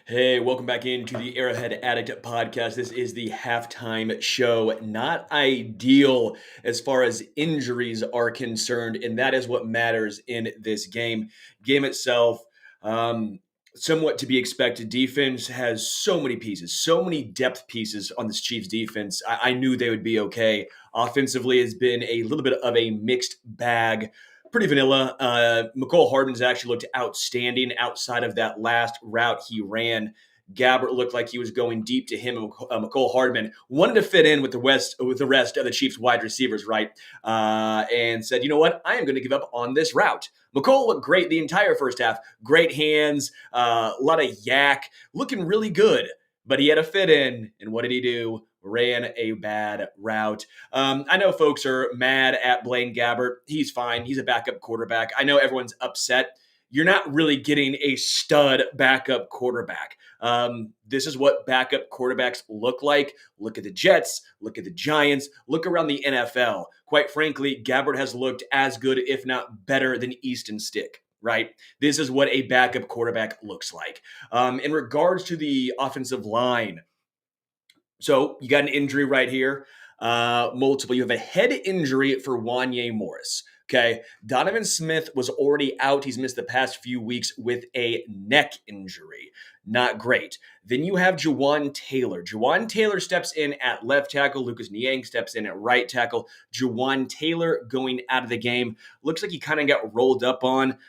Hey, welcome back into the Arrowhead Addict podcast. This is the halftime show. Not ideal as far as injuries are concerned, and that is what matters in this game. Game itself, um, somewhat to be expected. Defense has so many pieces, so many depth pieces on this Chiefs defense. I knew they would be okay. Offensively, has been a little bit of a mixed bag, pretty vanilla. McCole Hardman's actually looked outstanding outside of that last route he ran. Gabbert looked like he was going deep to him. McCole Hardman wanted to fit in with the rest of the Chiefs wide receivers, right? And said, you know what? I am going to give up on this route. McCole looked great the entire first half. Great hands, a lot of yak, looking really good. But he had to fit in, and what did he do? Ran a bad route. I know folks are mad at Blaine Gabbert. He's fine. He's a backup quarterback. I know everyone's upset. You're not really getting a stud backup quarterback. This is what backup quarterbacks look like. Look at the Jets. Look at the Giants. Look around the NFL. Quite frankly, Gabbert has looked as good, if not better, than Easton Stick. Right? This is what a backup quarterback looks like. In regards to the offensive line, so you got an injury right here. Multiple. You have a head injury for Wanye Morris. Okay. Donovan Smith was already out. He's missed the past few weeks with a neck injury. Not great. Then you have Jawan Taylor. Jawan Taylor steps in at left tackle. Lucas Niang steps in at right tackle. Jawan Taylor going out of the game. Looks like he kind of got rolled up on.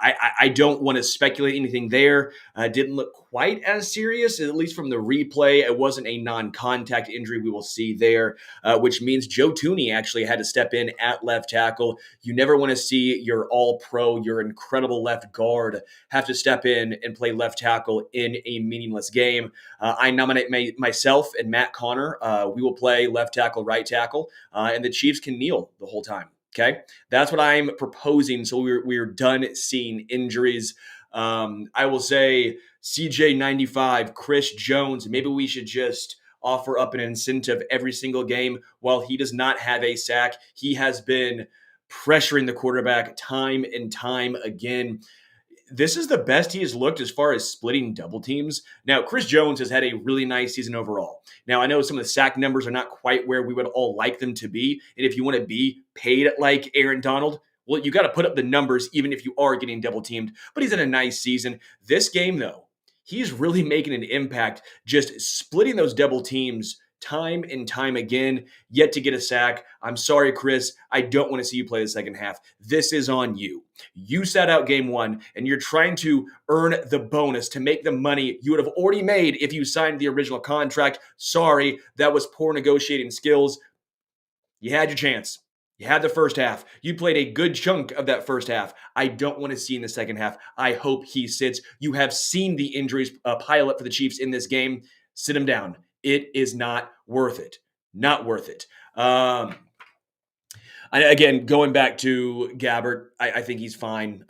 I don't want to speculate anything there. Didn't look quite as serious, at least from the replay. It wasn't a non-contact injury we will see there, which means Joe Tooney actually had to step in at left tackle. You never want to see your all-pro, your incredible left guard have to step in and play left tackle in a meaningless game. I nominate myself and Matt Connor. We will play left tackle, right tackle, and the Chiefs can kneel the whole time. Okay, that's what I'm proposing. So we're done seeing injuries. I will say CJ95, Chris Jones. Maybe we should just offer up an incentive every single game. While he does not have a sack, he has been pressuring the quarterback time and time again. This is the best he has looked as far as splitting double teams. Now, Chris Jones has had a really nice season overall. Now, I know some of the sack numbers are not quite where we would all like them to be. And if you want to be paid like Aaron Donald, well, you got to put up the numbers even if you are getting double teamed. But he's in a nice season. This game, though, he's really making an impact just splitting those double teams time and time again, yet to get a sack. I'm sorry, Chris. I don't want to see you play the second half. This is on you. You sat out game one, and you're trying to earn the bonus to make the money you would have already made if you signed the original contract. Sorry, that was poor negotiating skills. You had your chance. You had the first half. You played a good chunk of that first half. I don't want to see in the second half. I hope he sits. You have seen the injuries pile up for the Chiefs in this game. Sit him down. It is not worth it. Not worth it. Again, going back to Gabbert, I think he's fine.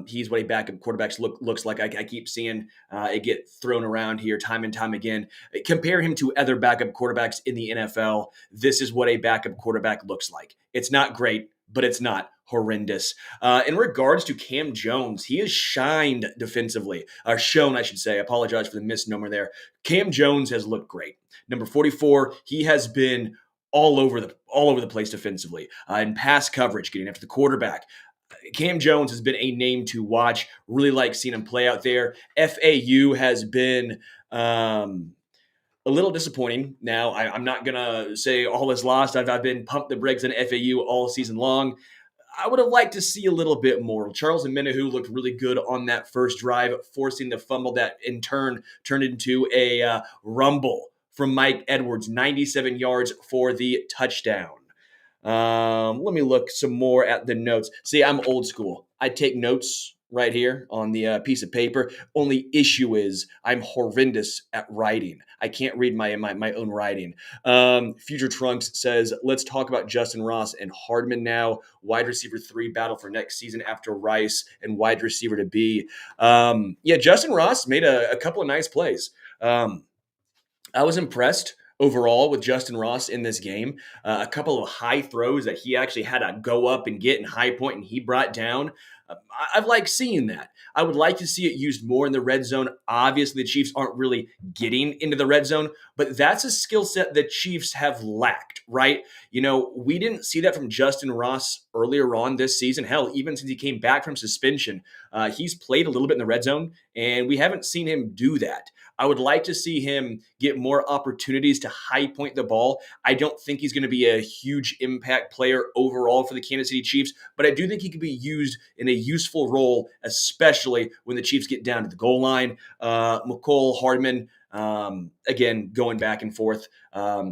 He's what a backup quarterback looks like. I keep seeing it get thrown around here time and time again. Compare him to other backup quarterbacks in the NFL. This is what a backup quarterback looks like. It's not great, but it's not horrendous. In regards to Cam Jones, he has shined defensively, or shown, I should say. I apologize for the misnomer there. Cam Jones has looked great. Number 44, he has been all over the place defensively, in pass coverage, getting after the quarterback. Cam Jones has been a name to watch. Really like seeing him play out there. FAU has been a little disappointing. Now, I'm not going to say all is lost. I've been pumped the brakes on FAU all season long. I would have liked to see a little bit more. Charles Omenihu looked really good on that first drive, forcing the fumble that in turn turned into a rumble from Mike Edwards, 97 yards for the touchdown. Let me look some more at the notes. See, I'm old school. I take notes right here on the piece of paper. Only issue is I'm horrendous at writing. I can't read my own writing. Future Trunks says, let's talk about Justin Ross and Hardman now. Wide receiver 3 battle for next season after Rice and wide receiver to be. Justin Ross made a couple of nice plays. I was impressed overall with Justin Ross in this game. A couple of high throws that he actually had to go up and get in high point, and he brought down. I've liked seeing that. I would like to see it used more in the red zone. Obviously, the Chiefs aren't really getting into the red zone, but that's a skill set the Chiefs have lacked, right? We didn't see that from Justin Ross earlier on this season. Hell, even since he came back from suspension, he's played a little bit in the red zone, and we haven't seen him do that. I would like to see him get more opportunities to high point the ball. I don't think he's going to be a huge impact player overall for the Kansas City Chiefs, but I do think he could be used in a useful role, especially when the Chiefs get down to the goal line. McCole Hardman, again, going back and forth.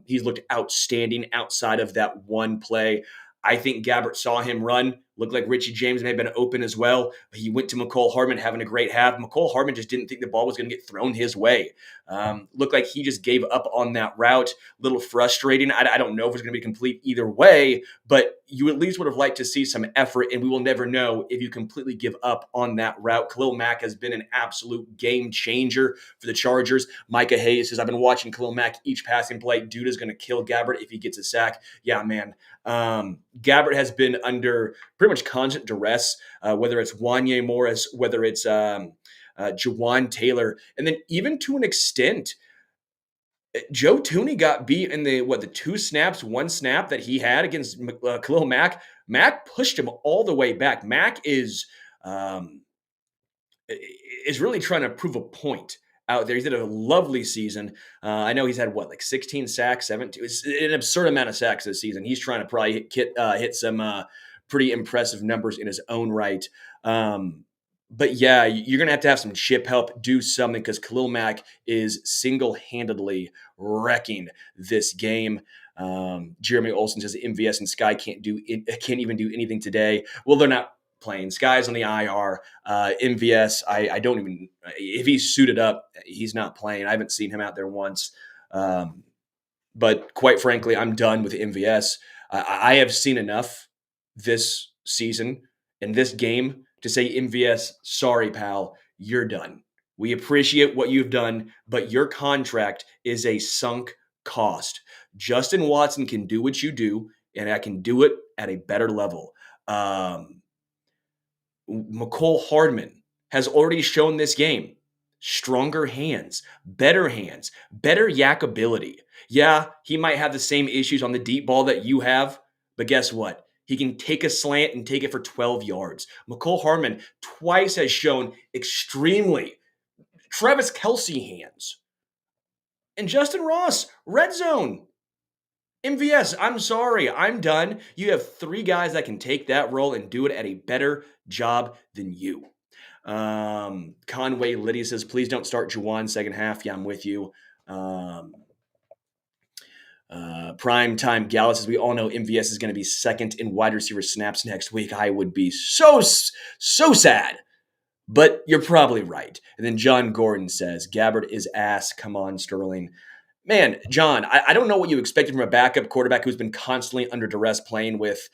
He's looked outstanding outside of that one play. I think Gabbert saw him run. Looked like Richie James may have been open as well. But he went to McCole Hardman having a great half. McCole Hardman just didn't think the ball was going to get thrown his way. Looked like he just gave up on that route. A little frustrating. I don't know if it's going to be complete either way, but you at least would have liked to see some effort, and we will never know if you completely give up on that route. Khalil Mack has been an absolute game changer for the Chargers. Micah Hayes says, I've been watching Khalil Mack each passing play. Dude is going to kill Gabbert if he gets a sack. Yeah, man. Gabbert has been under pretty much constant duress, whether it's Wanye Morris, whether it's Jawan Taylor, and then even to an extent, Joe Tooney got beat in the 1 snap that he had against Khalil Mack. Mack pushed him all the way back. Mack is really trying to prove a point out there. He's had a lovely season. I know he's had 16 sacks, 17. It's an absurd amount of sacks this season. He's trying to probably hit some pretty impressive numbers in his own right. But yeah, you're going to have some chip help, do something, because Khalil Mack is single-handedly wrecking this game. Jeremy Olsen says MVS and Sky can't even do anything today. Well, they're not playing. Sky's on the IR. MVS, I don't even, if he's suited up, he's not playing. I haven't seen him out there once. But quite frankly, I'm done with MVS. I have seen enough this season in this game to say, MVS, sorry, pal, you're done. We appreciate what you've done, but your contract is a sunk cost. Justin Watson can do what you do, and I can do it at a better level. McCole Hardman has already shown this game stronger hands, better yak ability. Yeah, he might have the same issues on the deep ball that you have, but guess what? He can take a slant and take it for 12 yards. McCole Hardman twice has shown extremely Travis Kelce hands. And Justin Ross, red zone. MVS, I'm sorry, I'm done. You have 3 guys that can take that role and do it at a better job than you. Conway Lydia says, please don't start Juwan second half. Yeah, I'm with you. Prime Time Gallus says, we all know MVS is going to be second in wide receiver snaps next week. I would be so sad. But you're probably right. And then John Gordon says, Gabbert is ass. Come on, Sterling. Man, John, I don't know what you expected from a backup quarterback who's been constantly under duress playing with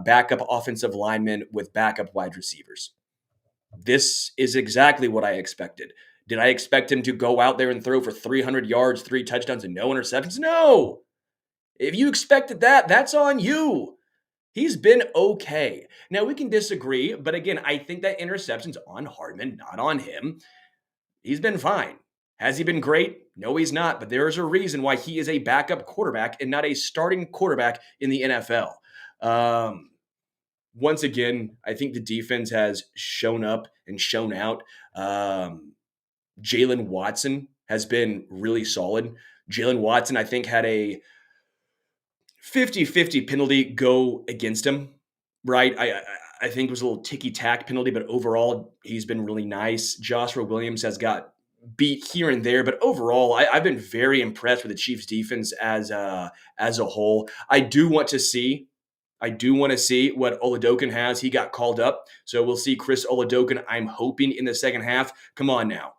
backup offensive linemen with backup wide receivers. This is exactly what I expected. Did I expect him to go out there and throw for 300 yards, 3 touchdowns, and no interceptions? No. If you expected that, that's on you. He's been okay. Now, we can disagree, but again, I think that interception's on Hardman, not on him. He's been fine. Has he been great? No, he's not, but there is a reason why he is a backup quarterback and not a starting quarterback in the NFL. Once again, I think the defense has shown up and shown out. Jalen Watson has been really solid. Jalen Watson, I think, had a 50-50 penalty go against him, right? I think it was a little ticky-tack penalty, but overall, he's been really nice. Joshua Williams has got beat here and there, but overall, I've been very impressed with the Chiefs' defense as a whole. I do want to see what Oladokin has. He got called up, so we'll see Chris Oladokin, I'm hoping, in the second half. Come on now.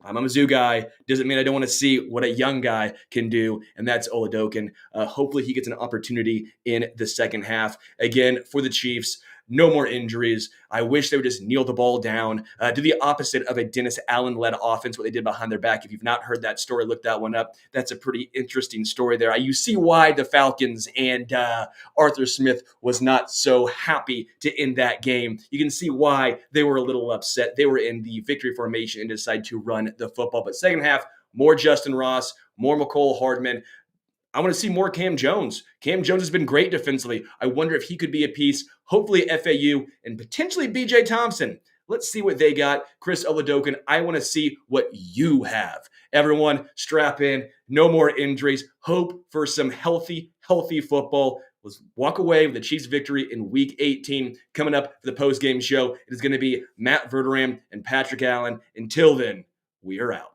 I'm a Mizzou guy. Doesn't mean I don't want to see what a young guy can do, and that's Oladokin. Hopefully he gets an opportunity in the second half. Again, for the Chiefs, no more injuries. I wish they would just kneel the ball down, do the opposite of a Dennis Allen-led offense, what they did behind their back. If you've not heard that story, look that one up. That's a pretty interesting story there. You see why the Falcons and Arthur Smith was not so happy to end that game. You can see why they were a little upset. They were in the victory formation and decided to run the football. But second half, more Justin Ross, more McCole Hardman. I want to see more Cam Jones. Cam Jones has been great defensively. I wonder if he could be a piece. Hopefully FAU and potentially BJ Thompson. Let's see what they got. Chris Oladokin, I want to see what you have. Everyone, strap in. No more injuries. Hope for some healthy football. Let's walk away with the Chiefs' victory in Week 18. Coming up for the post-game show, it is going to be Matt Verderam and Patrick Allen. Until then, we are out.